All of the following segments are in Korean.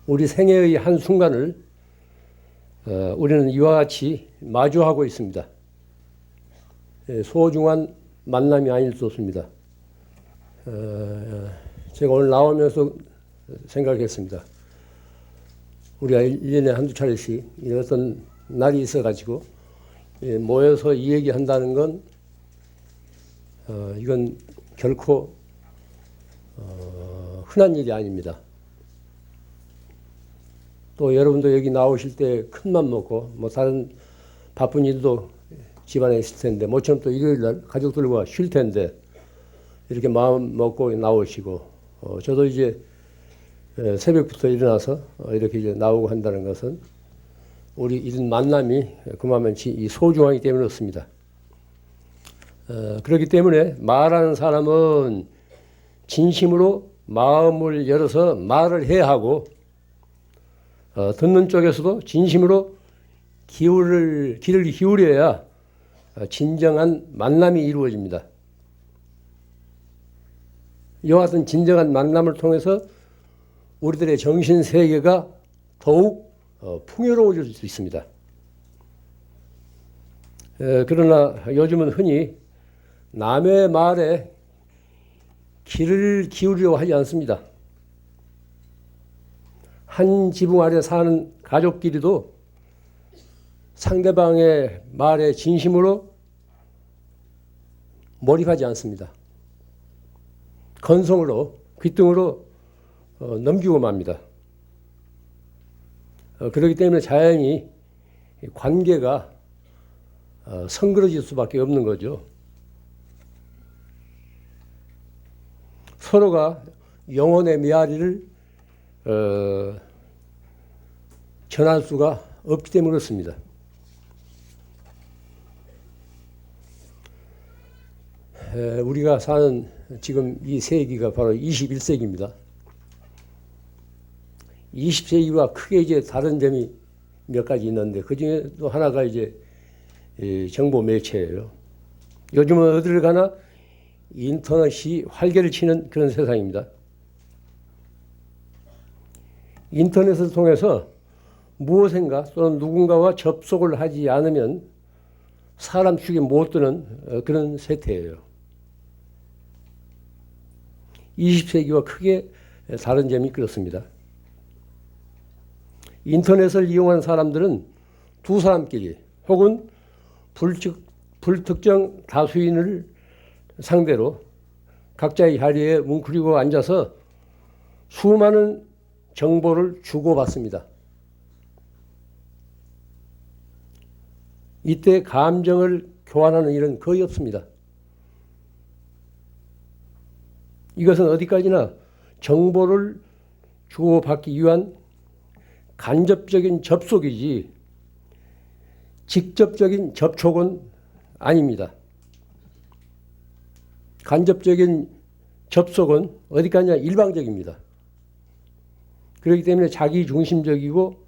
우리 생애의 한순간을 우리는 이와 같이 마주하고 있습니다. 소중한 만남이 아닐 수 없습니다. 제가 오늘 나오면서 생각했습니다. 우리가 1년에 한두 차례씩 어떤 날이 있어가지고 모여서 이 얘기한다는 건 이건 결코 흔한 일이 아닙니다. 또 여러분도 여기 나오실 때 큰맘 먹고 뭐 다른 바쁜 일도 집안에 있을 텐데 모처럼 또 일요일날 가족들과 쉴 텐데 이렇게 마음 먹고 나오시고 저도 이제 새벽부터 일어나서 이렇게 이제 나오고 한다는 것은 우리 이런 만남이 그만치 소중하기 때문에 그렇습니다. 그렇기 때문에 말하는 사람은 진심으로 마음을 열어서 말을 해야 하고 듣는 쪽에서도 진심으로 귀를 기울여야 진정한 만남이 이루어집니다. 이와 같은 진정한 만남을 통해서 우리들의 정신세계가 더욱 풍요로워질 수 있습니다. 그러나 요즘은 흔히 남의 말에 귀를 기울이려고 하지 않습니다. 한 지붕 아래 사는 가족끼리도 상대방의 말에 진심으로 몰입하지 않습니다. 건성으로 귓등으로 넘기고 맙니다. 그렇기 때문에 자연히 관계가 성그러질 수밖에 없는 거죠. 서로가 영혼의 메아리를 전할 수가 없기 때문에 그렇습니다. 우리가 사는 지금 이 세기가 바로 21세기입니다. 20세기와 크게 이제 다른 점이 몇 가지 있는데 그 중에 또 하나가 이제 정보 매체예요. 요즘은 어디를 가나 인터넷이 활개를 치는 그런 세상입니다. 인터넷을 통해서 무엇인가 또는 누군가와 접속을 하지 않으면 사람 축에 못 드는 그런 세태예요. 20세기와 크게 다른 점이 그렇습니다. 인터넷을 이용한 사람들은 두 사람끼리 혹은 불특정 다수인을 상대로 각자의 자리에 뭉클이고 앉아서 수많은 정보를 주고받습니다. 이때 감정을 교환하는 일은 거의 없습니다. 이것은 어디까지나 정보를 주고받기 위한 간접적인 접속이지 직접적인 접촉은 아닙니다. 간접적인 접속은 어디까지나 일방적입니다. 그렇기 때문에 자기 중심적이고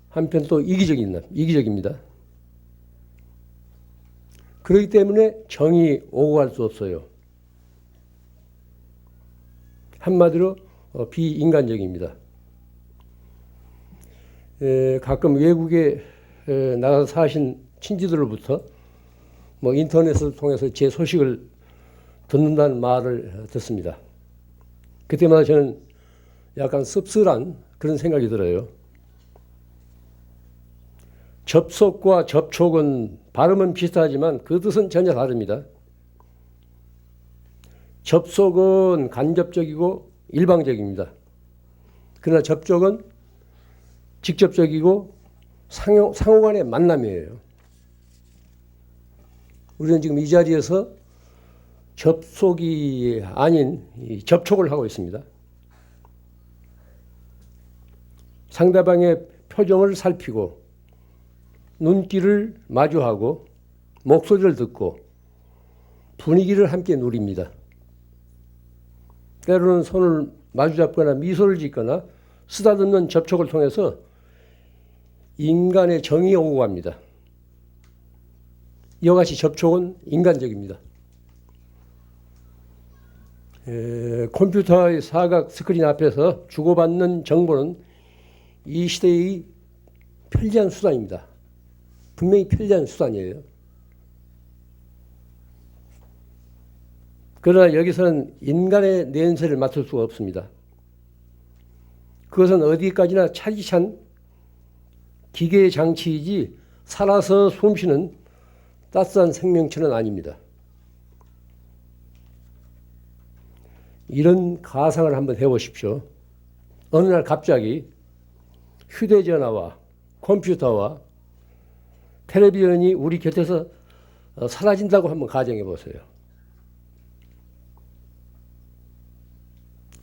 한편 또 이기적입니다. 그렇기 때문에 정이 오고 갈 수 없어요. 한마디로 비인간적입니다. 가끔 외국에 나가서 사신 친지들로부터 뭐 인터넷을 통해서 제 소식을 듣는다는 말을 듣습니다. 그때마다 저는 약간 씁쓸한 그런 생각이 들어요. 접속과 접촉은 발음은 비슷하지만 그 뜻은 전혀 다릅니다. 접속은 간접적이고 일방적입니다. 그러나 접촉은 직접적이고 상호간의 만남이에요. 우리는 지금 이 자리에서 접속이 아닌 접촉을 하고 있습니다. 상대방의 표정을 살피고 눈길을 마주하고 목소리를 듣고 분위기를 함께 누립니다. 때로는 손을 마주잡거나 미소를 짓거나 쓰다듬는 접촉을 통해서 인간의 정이 오고 갑니다. 이와 같이 접촉은 인간적입니다. 컴퓨터의 사각 스크린 앞에서 주고받는 정보는 이 시대의 편리한 수단입니다. 분명히 편리한 수단이에요. 그러나 여기서는 인간의 내연세를 맡을 수가 없습니다. 그것은 어디까지나 차디찬 기계의 장치이지 살아서 숨쉬는 따스한 생명체는 아닙니다. 이런 가상을 한번 해보십시오. 어느 날 갑자기 휴대전화와 컴퓨터와 텔레비전이 우리 곁에서 사라진다고 한번 가정해 보세요.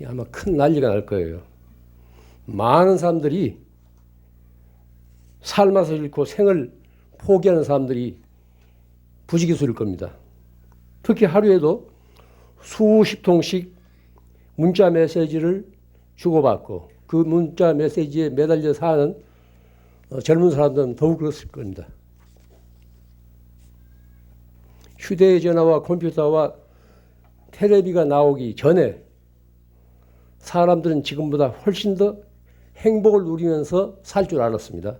아마 큰 난리가 날 거예요. 많은 사람들이 삶아서 잃고 생을 포기하는 사람들이 부지기수일 겁니다. 특히 하루에도 수십 통씩 문자 메시지를 주고받고 그 문자 메시지에 매달려 사는 젊은 사람들은 더욱 그렇을 겁니다. 휴대전화와 컴퓨터와 텔레비가 나오기 전에 사람들은 지금보다 훨씬 더 행복을 누리면서 살 줄 알았습니다.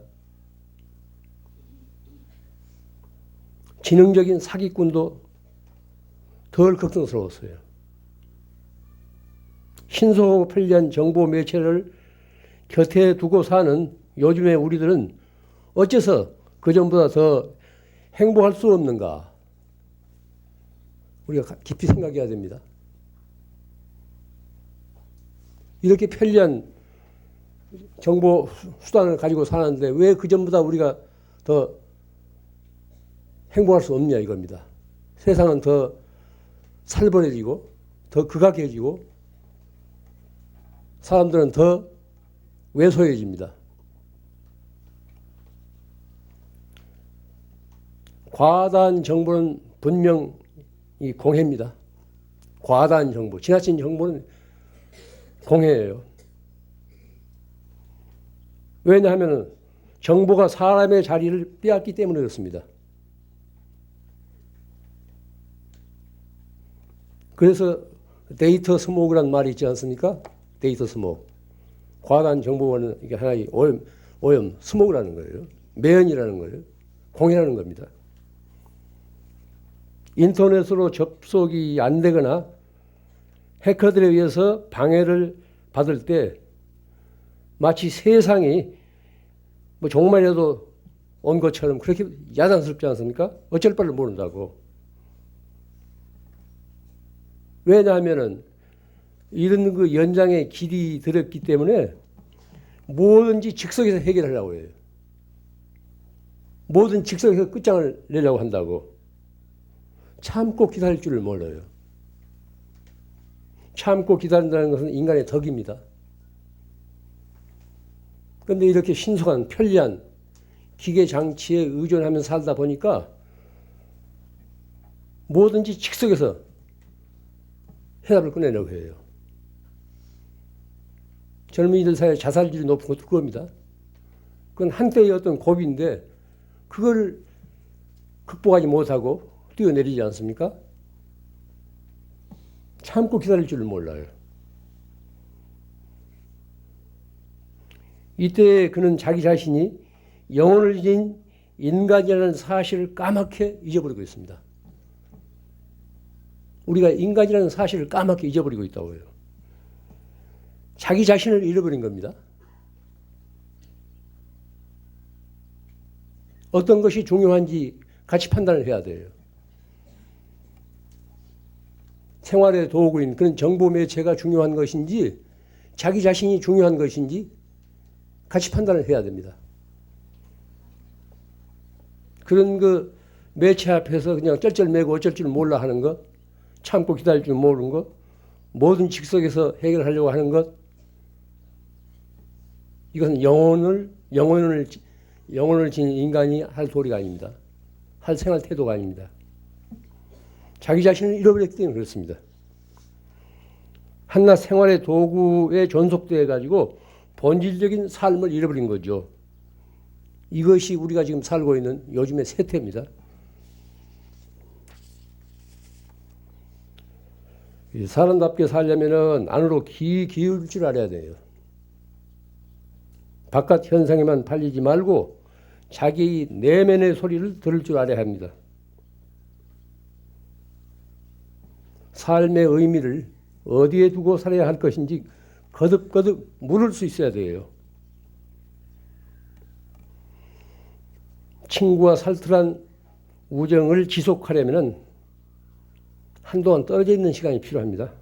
지능적인 사기꾼도 덜 걱정스러웠어요. 신속하고 편리한 정보 매체를 곁에 두고 사는 요즘의 우리들은 어째서 그전보다 더 행복할 수 없는가? 우리가 깊이 생각해야 됩니다. 이렇게 편리한 정보 수단을 가지고 사는데 왜 그전보다 우리가 더 행복할 수 없냐 이겁니다. 세상은 더 살벌해지고 더 극악해지고 사람들은 더 왜소해집니다. 과다한 정보는 분명 이 공해입니다. 과다한 정보, 지나친 정보는 공해예요. 왜냐하면 정보가 사람의 자리를 빼앗기 때문에 그렇습니다. 그래서 데이터 스모그란 말이 있지 않습니까? 데이터 스모그. 과다한 정보는 이게 하나의 오염, 스모그라는 거예요. 매연이라는 거예요. 공해라는 겁니다. 인터넷으로 접속이 안 되거나 해커들에 의해서 방해를 받을 때 마치 세상이 뭐 종말이라도 온 것처럼 그렇게 야단스럽지 않습니까? 어쩔 바를 모른다고. 왜냐하면은 이런 그 연장에 길이 들었기 때문에 뭐든지 즉석에서 해결하려고 해요. 뭐든 즉석에서 끝장을 내려고 한다고. 참고 기다릴 줄을 몰라요. 참고 기다린다는 것은 인간의 덕입니다. 그런데 이렇게 신속한 편리한 기계 장치에 의존하면서 살다 보니까 뭐든지 즉석에서 해답을 꺼내려고 해요. 젊은이들 사이에 자살률이 높은 것도 그겁니다. 그건 한때의 어떤 고비인데 그걸 극복하지 못하고 뛰어내리지 않습니까? 참고 기다릴 줄을 몰라요. 이때 그는 자기 자신이 영혼을 지닌 인간이라는 사실을 까맣게 잊어버리고 있습니다. 우리가 인간이라는 사실을 까맣게 잊어버리고 있다고 해요. 자기 자신을 잃어버린 겁니다. 어떤 것이 중요한지 같이 판단을 해야 돼요. 생활의 도구인 그런 정보 매체가 중요한 것인지 자기 자신이 중요한 것인지 같이 판단을 해야 됩니다. 그런 그 매체 앞에서 그냥 쩔쩔매고 어쩔 줄 몰라 하는 것, 참고 기다릴 줄 모르는 것, 모든 즉석에서 해결하려고 하는 것, 이것은 영혼을 지닌 인간이 할 도리가 아닙니다. 할 생활 태도가 아닙니다. 자기 자신을 잃어버렸기 때문에 그렇습니다. 한낱 생활의 도구에 존속되어 가지고 본질적인 삶을 잃어버린 거죠. 이것이 우리가 지금 살고 있는 요즘의 세태입니다. 사람답게 살려면은 안으로 기울일 줄 알아야 돼요. 바깥 현상에만 팔리지 말고 자기 내면의 소리를 들을 줄 알아야 합니다. 삶의 의미를 어디에 두고 살아야 할 것인지 거듭거듭 물을 수 있어야 돼요. 친구와 살뜰한 우정을 지속하려면 한동안 떨어져 있는 시간이 필요합니다.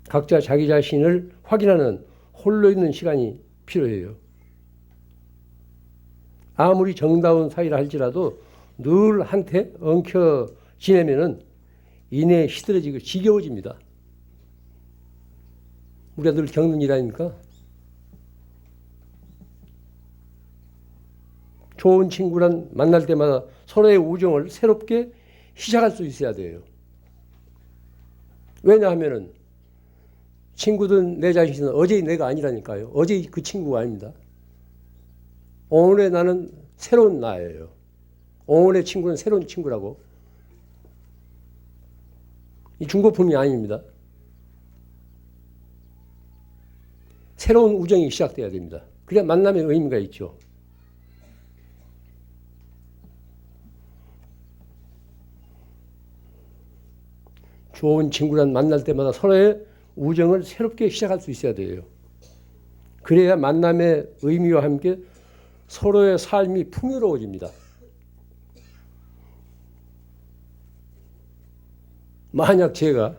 각자 자기 자신을 확인하는 홀로 있는 시간이 필요해요. 아무리 정다운 사이라 할지라도 늘 한테 엉켜 지내면은 인해 시들어지고 지겨워집니다. 우리가 늘 겪는 일 아닙니까? 좋은 친구란 만날 때마다 서로의 우정을 새롭게 시작할 수 있어야 돼요. 왜냐하면은 친구든 내 자신은 어제의 내가 아니라니까요. 어제의 그 친구가 아닙니다. 오늘의 나는 새로운 나예요. 오늘의 친구는 새로운 친구라고. 이 중고품이 아닙니다. 새로운 우정이 시작돼야 됩니다. 그래야 만남의 의미가 있죠. 좋은 친구란 만날 때마다 서로의 우정을 새롭게 시작할 수 있어야 돼요. 그래야 만남의 의미와 함께 서로의 삶이 풍요로워집니다. 만약 제가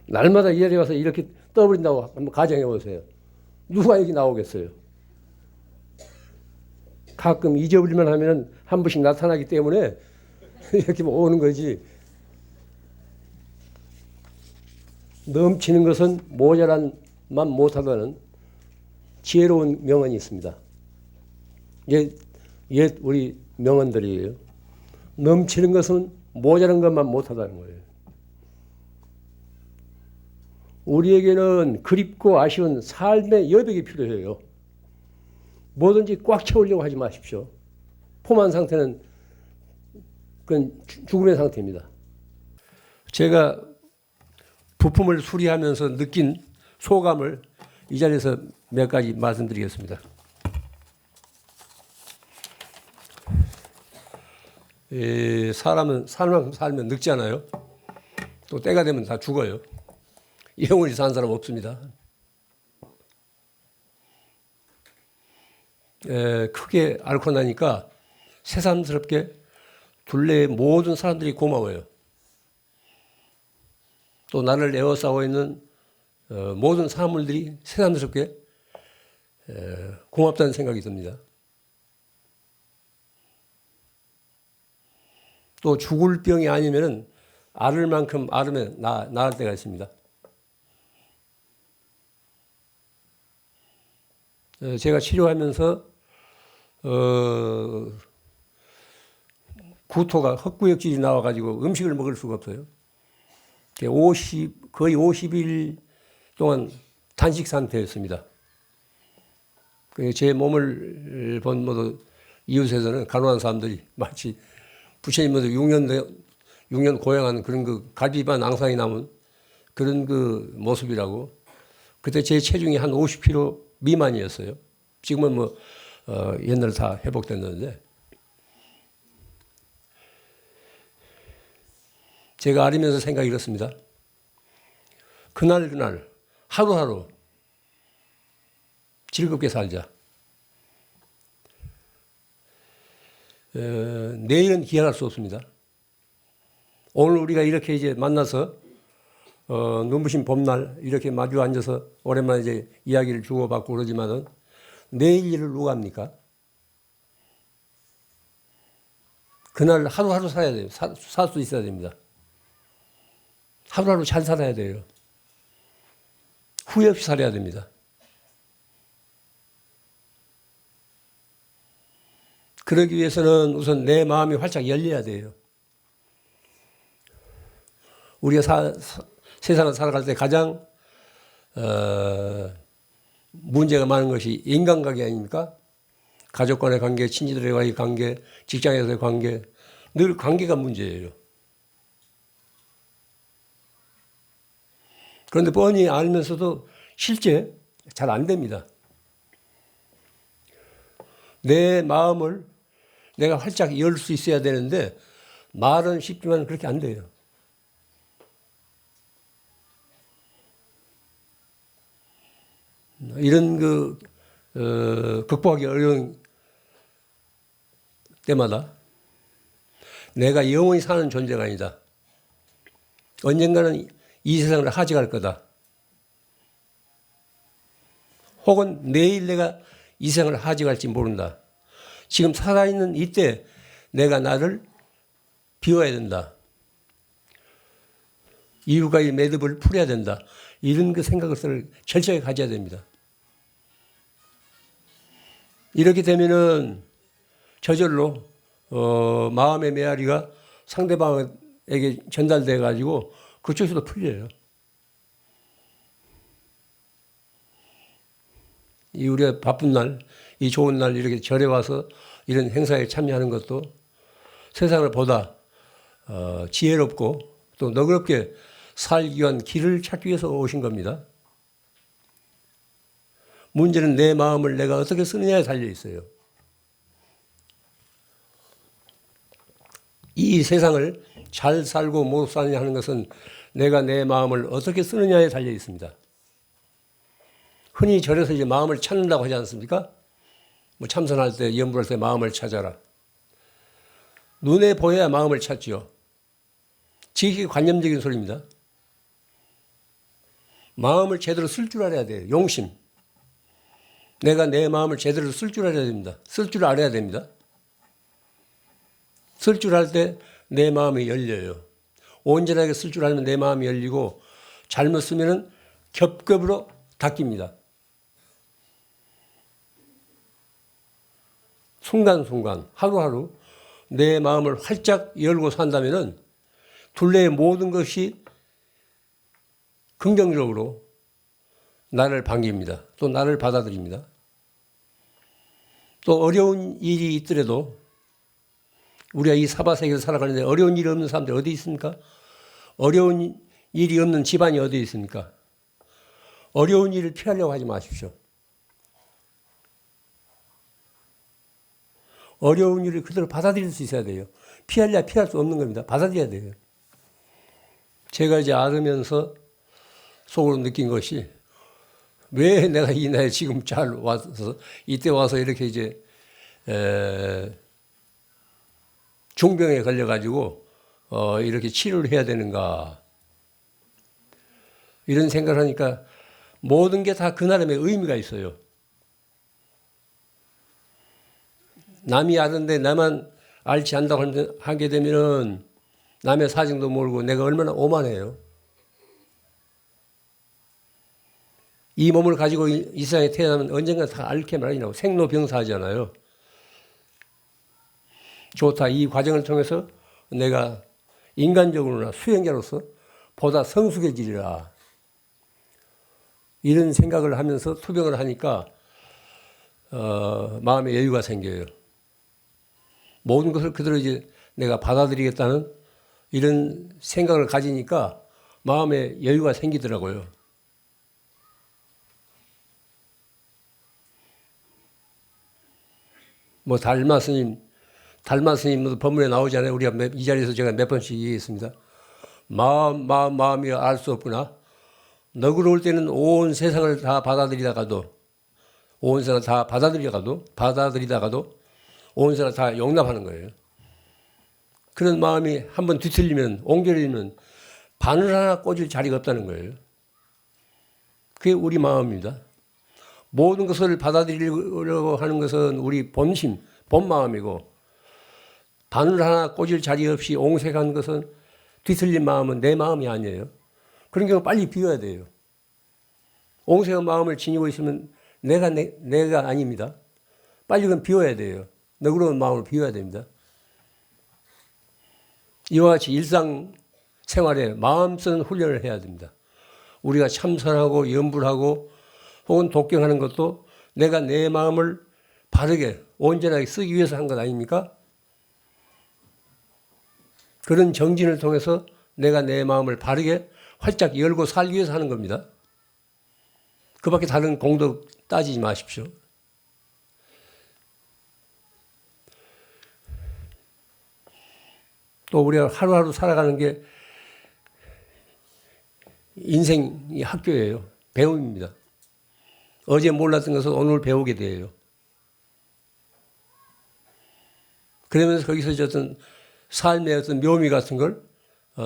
날마다 이 자리에 와서 이렇게 떠버린다고 한번 가정해 보세요. 누가 여기 나오겠어요? 가끔 잊어버릴만 하면 한 번씩 나타나기 때문에 이렇게 오는 거지. 넘치는 것은 모자란만 못하다는 지혜로운 명언이 있습니다. 옛 우리 명언들이에요. 넘치는 것은 모자란 것만 못하다는 거예요. 우리에게는 그립고 아쉬운 삶의 여백이 필요해요. 뭐든지 꽉 채우려고 하지 마십시오. 포만 상태는 그건 죽음의 상태입니다. 제가 부품을 수리하면서 느낀 소감을 이 자리에서 몇 가지 말씀드리겠습니다. 사람은 살 만큼 살면 늙잖아요. 또 때가 되면 다 죽어요. 영원히 사는 사람 없습니다. 크게 앓고 나니까 새삼스럽게 둘레의 모든 사람들이 고마워요. 또 나를 에워싸고 있는 모든 사물들이 새삼스럽게 고맙다는 생각이 듭니다. 또 죽을 병이 아니면은 앓을 만큼 앓으면 나을 때가 있습니다. 제가 치료하면서 구토가 헛구역질이 나와가지고 음식을 먹을 수가 없어요. 거의 50일 동안 단식 상태였습니다. 제 몸을 본 모두 이웃에서는 간호한 사람들이 마치 부처님도 6년 고행한 그런 그 갈비반 앙상이 남은 그런 그 모습이라고. 그때 제 체중이 한 50kg 미만이었어요. 지금은 뭐 옛날에 다 회복됐는데, 제가 앓으면서 생각이 이렇습니다. 그날 하루하루 즐겁게 살자. 내일은 기약할 수 없습니다. 오늘 우리가 이렇게 이제 만나서 눈부신 봄날 이렇게 마주 앉아서 오랜만에 이제 이야기를 주고받고 그러지만은 내일 일을 누가 합니까? 그날 하루하루 살아야 돼요. 살 수 있어야 됩니다. 하루하루 잘 살아야 돼요. 후회 없이 살아야 됩니다. 그러기 위해서는 우선 내 마음이 활짝 열려야 돼요. 우리가 세상을 살아갈 때 가장 문제가 많은 것이 인간관계 아닙니까? 가족 간의 관계, 친지들과의 관계, 직장에서의 관계, 늘 관계가 문제예요. 그런데 뻔히 알면서도 실제 잘 안 됩니다. 내 마음을 내가 활짝 열 수 있어야 되는데 말은 쉽지만 그렇게 안 돼요. 이런 극복하기 어려운 때마다 내가 영원히 사는 존재가 아니다. 언젠가는 이 세상을 하직할 거다. 혹은 내일 내가 이 세상을 하직할지 모른다. 지금 살아있는 이때 내가 나를 비워야 된다. 이유가의 매듭을 풀어야 된다. 이런 그 생각을 철저히 가져야 됩니다. 이렇게 되면은 저절로 마음의 메아리가 상대방에게 전달돼 가지고 그쪽에서도 풀려요. 이 우리가 바쁜 날, 이 좋은 날 이렇게 절에 와서 이런 행사에 참여하는 것도 세상을 보다 지혜롭고 또 너그럽게 살기 위한 길을 찾기 위해서 오신 겁니다. 문제는 내 마음을 내가 어떻게 쓰느냐에 달려 있어요. 이 세상을 잘 살고 못 사느냐 하는 것은 내가 내 마음을 어떻게 쓰느냐에 달려 있습니다. 흔히 절에서 이제 마음을 찾는다고 하지 않습니까? 뭐 참선할 때, 염불할 때 마음을 찾아라. 눈에 보여야 마음을 찾죠. 지극히 관념적인 소리입니다. 마음을 제대로 쓸 줄 알아야 돼요. 용심. 내가 내 마음을 제대로 쓸 줄 알아야 됩니다. 쓸 줄 알아야 됩니다. 쓸 줄 알 때 내 마음이 열려요. 온전하게 쓸 줄 알면 내 마음이 열리고 잘못 쓰면은 겹겹으로 닫힙니다. 순간순간 하루하루 내 마음을 활짝 열고 산다면은 둘레의 모든 것이 긍정적으로 나를 반깁니다. 또 나를 받아들입니다. 또 어려운 일이 있더라도 우리가 이 사바세계에서 살아가는데 어려운 일이 없는 사람들이 어디 있습니까? 어려운 일이 없는 집안이 어디 있습니까? 어려운 일을 피하려고 하지 마십시오. 어려운 일을 그대로 받아들일 수 있어야 돼요. 피하려면 피할 수 없는 겁니다. 받아들여야 돼요. 제가 이제 알으면서 속으로 느낀 것이 왜 내가 이 나이에 지금 잘 와서 이때 와서 이렇게 이제 중병에 걸려가지고 이렇게 치료를 해야 되는가 이런 생각을 하니까 모든 게 다 그 나름의 의미가 있어요. 남이 아는데 나만 알지 않다고 하게 되면은 남의 사정도 모르고 내가 얼마나 오만해요. 이 몸을 가지고 이 세상에 태어나면 언젠가 다 앓게 마련이라고 생로병사하잖아요. 좋다. 이 과정을 통해서 내가 인간적으로나 수행자로서 보다 성숙해지리라. 이런 생각을 하면서 투병을 하니까 마음에 여유가 생겨요. 모든 것을 그대로 이제 내가 받아들이겠다는 이런 생각을 가지니까 마음에 여유가 생기더라고요. 뭐 달마 스님도 법문에 나오잖아요. 우리가 이 자리에서 제가 몇 번씩 얘기했습니다. 마음이 알 수 없구나. 너그러울 때는 온 세상을 다 받아들이다가도 온 세상을 다 용납하는 거예요. 그런 마음이 한번 뒤틀리면 옹졸해지면 바늘 하나 꽂을 자리가 없다는 거예요. 그게 우리 마음입니다. 모든 것을 받아들이려고 하는 것은 우리 본심, 본 마음이고 바늘 하나 꽂을 자리 없이 옹색한 것은 뒤틀린 마음은 내 마음이 아니에요. 그런 경우 빨리 비워야 돼요. 옹색한 마음을 지니고 있으면 내가 아닙니다. 빨리 그건 비워야 돼요. 너그러운 마음을 비워야 됩니다. 이와 같이 일상생활에 마음 쓰는 훈련을 해야 됩니다. 우리가 참선하고 염불하고 혹은 독경하는 것도 내가 내 마음을 바르게 온전하게 쓰기 위해서 한 것 아닙니까? 그런 정진을 통해서 내가 내 마음을 바르게 활짝 열고 살기 위해서 하는 겁니다. 그 밖에 다른 공덕 따지지 마십시오. 또 우리가 하루하루 살아가는 게 인생이 학교예요. 배움입니다. 어제 몰랐던 것을 오늘 배우게 돼요. 그러면서 거기서 어떤 삶의 어떤 묘미 같은 걸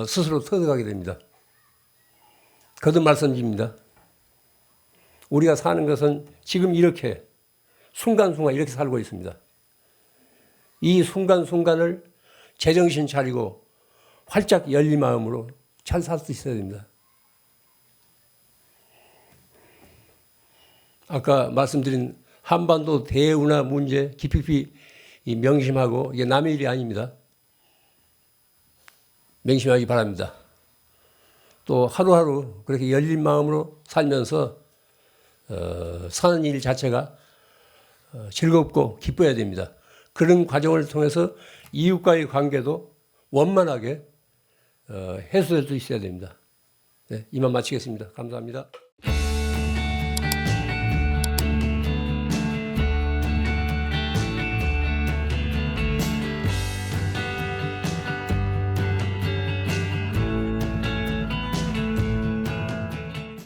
스스로 터득하게 됩니다. 거듭 말씀드립니다. 우리가 사는 것은 지금 이렇게 순간순간 이렇게 살고 있습니다. 이 순간순간을 제정신 차리고 활짝 열린 마음으로 잘 살 수 있어야 됩니다. 아까 말씀드린 한반도 대운하 문제 깊이 명심하고 이게 남의 일이 아닙니다. 명심하기 바랍니다. 또 하루하루 그렇게 열린 마음으로 살면서 사는 일 자체가 즐겁고 기뻐야 됩니다. 그런 과정을 통해서 이웃과의 관계도 원만하게 해소될 수 있어야 됩니다. 네, 이만 마치겠습니다. 감사합니다.